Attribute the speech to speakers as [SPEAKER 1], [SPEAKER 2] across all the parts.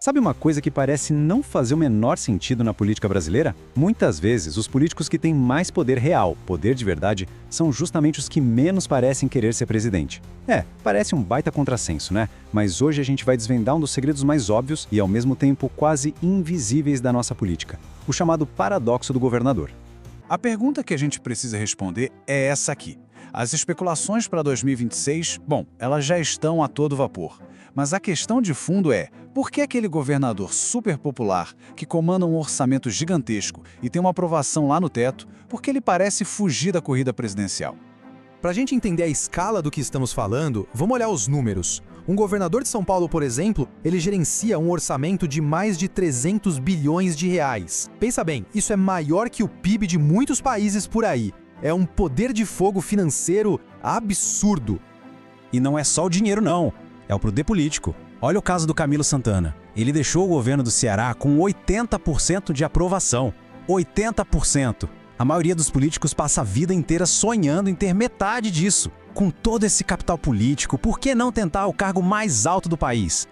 [SPEAKER 1] Sabe uma coisa que parece não fazer o menor sentido na política brasileira? Muitas vezes, os políticos que têm mais poder real, poder de verdade, são justamente os que menos parecem querer ser presidente. Parece um baita contrassenso, né? Mas hoje a gente vai desvendar um dos segredos mais óbvios e, ao mesmo tempo, quase invisíveis da nossa política. O chamado paradoxo do governador.
[SPEAKER 2] A pergunta que a gente precisa responder é essa aqui. As especulações para 2026, elas já estão a todo vapor. Mas a questão de fundo é, por que aquele governador super popular, que comanda um orçamento gigantesco e tem uma aprovação lá no teto, por que ele parece fugir da corrida presidencial?
[SPEAKER 3] Para a gente entender a escala do que estamos falando, vamos olhar os números. Um governador de São Paulo, por exemplo, ele gerencia um orçamento de mais de 300 bilhões de reais. Pensa bem, isso é maior que o PIB de muitos países por aí. É um poder de fogo financeiro absurdo.
[SPEAKER 4] E não é só o dinheiro não, é o poder político. Olha o caso do Camilo Santana. Ele deixou o governo do Ceará com 80% de aprovação. 80%. A maioria dos políticos passa a vida inteira sonhando em ter metade disso. Com todo esse capital político, por que não tentar o cargo mais alto do país?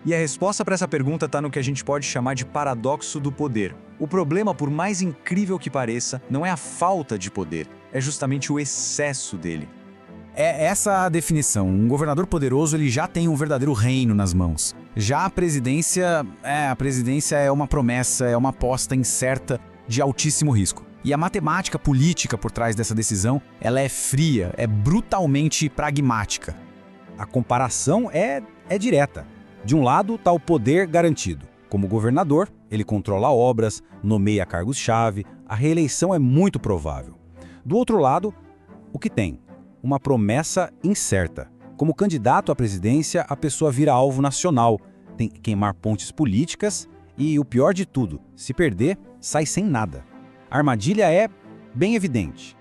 [SPEAKER 5] E a resposta para essa pergunta está no que a gente pode chamar de paradoxo do poder. O problema, por mais incrível que pareça, não é a falta de poder, é justamente o excesso dele.
[SPEAKER 4] É essa a definição. Um governador poderoso ele já tem um verdadeiro reino nas mãos. Já a presidência é uma promessa, é uma aposta incerta de altíssimo risco. E a matemática política por trás dessa decisão, ela é fria, é brutalmente pragmática.
[SPEAKER 1] A comparação é direta. De um lado está o poder garantido. Como governador, ele controla obras, nomeia cargos-chave, a reeleição é muito provável. Do outro lado, o que tem? Uma promessa incerta. Como candidato à presidência, a pessoa vira alvo nacional, tem que queimar pontes políticas e, o pior de tudo, se perder, sai sem nada. A armadilha é bem evidente.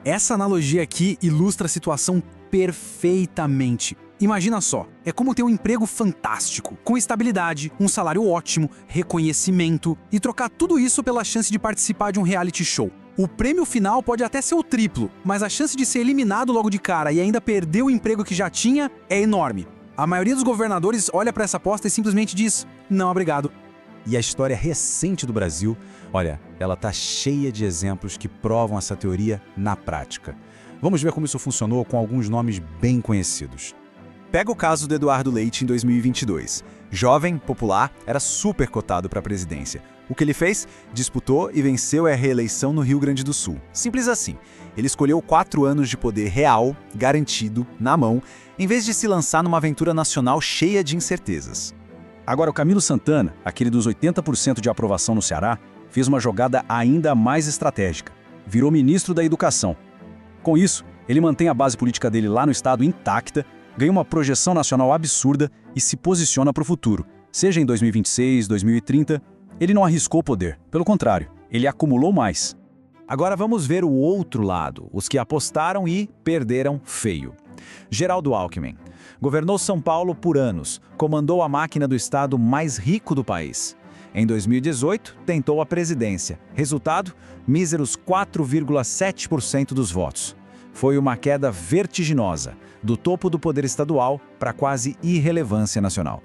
[SPEAKER 3] Essa analogia aqui ilustra a situação perfeitamente. Imagina só, é como ter um emprego fantástico, com estabilidade, um salário ótimo, reconhecimento e trocar tudo isso pela chance de participar de um reality show. O prêmio final pode até ser o triplo, mas a chance de ser eliminado logo de cara e ainda perder o emprego que já tinha é enorme. A maioria dos governadores olha para essa aposta e simplesmente diz, não, obrigado.
[SPEAKER 1] E a história recente do Brasil, olha, ela tá cheia de exemplos que provam essa teoria na prática. Vamos ver como isso funcionou com alguns nomes bem conhecidos. Pega o caso do Eduardo Leite em 2022. Jovem, popular, era super cotado para a presidência. O que ele fez? Disputou e venceu a reeleição no Rio Grande do Sul. Simples assim. Ele escolheu 4 anos de poder real, garantido, na mão, em vez de se lançar numa aventura nacional cheia de incertezas. Agora, o Camilo Santana, aquele dos 80% de aprovação no Ceará, fez uma jogada ainda mais estratégica. Virou ministro da Educação. Com isso, ele mantém a base política dele lá no estado intacta, ganha uma projeção nacional absurda e se posiciona para o futuro. Seja em 2026, 2030, ele não arriscou o poder. Pelo contrário, ele acumulou mais. Agora vamos ver o outro lado, os que apostaram e perderam feio. Geraldo Alckmin. Governou São Paulo por anos, comandou a máquina do estado mais rico do país. Em 2018, tentou a presidência. Resultado? Míseros 4,7% dos votos. Foi uma queda vertiginosa, do topo do poder estadual para quase irrelevância nacional.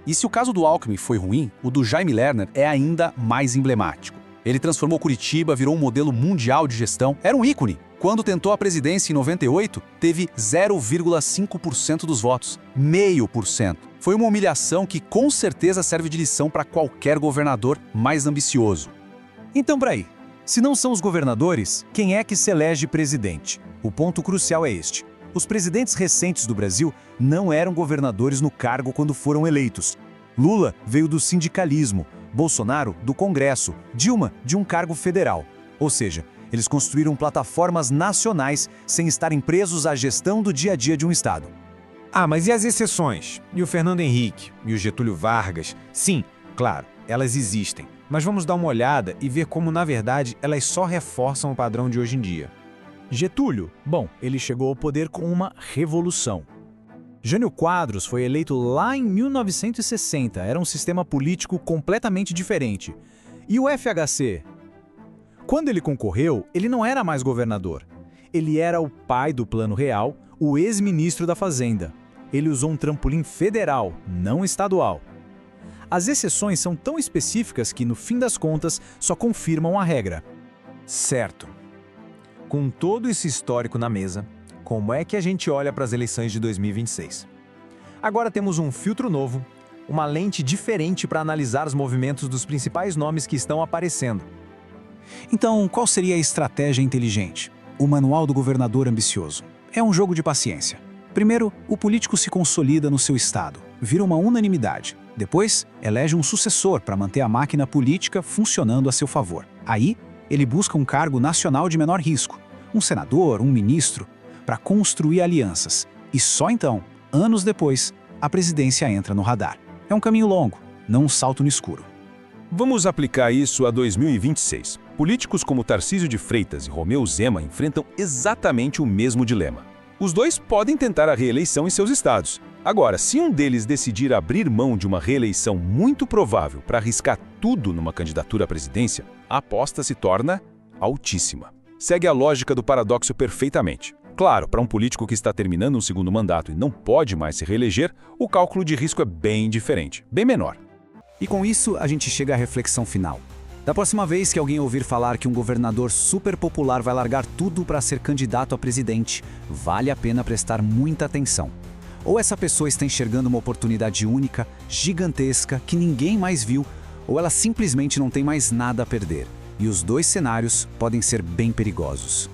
[SPEAKER 2] E se o caso do Alckmin foi ruim, o do Jaime Lerner é ainda mais emblemático. Ele transformou Curitiba, virou um modelo mundial de gestão, era um ícone. Quando tentou a presidência em 98, teve 0,5% dos votos, 0,5%. Foi uma humilhação que com certeza serve de lição para qualquer governador mais ambicioso.
[SPEAKER 5] Então, peraí, se não são os governadores, quem é que se elege presidente? O ponto crucial é este. Os presidentes recentes do Brasil não eram governadores no cargo quando foram eleitos. Lula veio do sindicalismo, Bolsonaro do Congresso, Dilma de um cargo federal. Ou seja, eles construíram plataformas nacionais sem estarem presos à gestão do dia a dia de um estado.
[SPEAKER 6] Ah, mas e as exceções? E o Fernando Henrique? E o Getúlio Vargas? Sim, claro, elas existem. Mas vamos dar uma olhada e ver como, na verdade, elas só reforçam o padrão de hoje em dia.
[SPEAKER 5] Getúlio, ele chegou ao poder com uma revolução. Jânio Quadros foi eleito lá em 1960, era um sistema político completamente diferente. E o FHC? Quando ele concorreu, ele não era mais governador. Ele era o pai do Plano Real, o ex-ministro da Fazenda. Ele usou um trampolim federal, não estadual. As exceções são tão específicas que, no fim das contas, só confirmam a regra. Certo. Com todo esse histórico na mesa, como é que a gente olha para as eleições de 2026? Agora temos um filtro novo, uma lente diferente para analisar os movimentos dos principais nomes que estão aparecendo.
[SPEAKER 3] Então, qual seria a estratégia inteligente? O manual do governador ambicioso. É um jogo de paciência. Primeiro, o político se consolida no seu estado, vira uma unanimidade. Depois, elege um sucessor para manter a máquina política funcionando a seu favor. Aí, ele busca um cargo nacional de menor risco, um senador, um ministro, para construir alianças. E só então, anos depois, a presidência entra no radar. É um caminho longo, não um salto no escuro.
[SPEAKER 2] Vamos aplicar isso a 2026. Políticos como Tarcísio de Freitas e Romeu Zema enfrentam exatamente o mesmo dilema. Os dois podem tentar a reeleição em seus estados. Agora, se um deles decidir abrir mão de uma reeleição muito provável para arriscar tudo numa candidatura à presidência, a aposta se torna altíssima. Segue a lógica do paradoxo perfeitamente. Claro, para um político que está terminando um segundo mandato e não pode mais se reeleger, o cálculo de risco é bem diferente, bem menor.
[SPEAKER 3] E com isso, a gente chega à reflexão final. Da próxima vez que alguém ouvir falar que um governador super popular vai largar tudo para ser candidato a presidente, vale a pena prestar muita atenção. Ou essa pessoa está enxergando uma oportunidade única, gigantesca, que ninguém mais viu, ou ela simplesmente não tem mais nada a perder. E os dois cenários podem ser bem perigosos.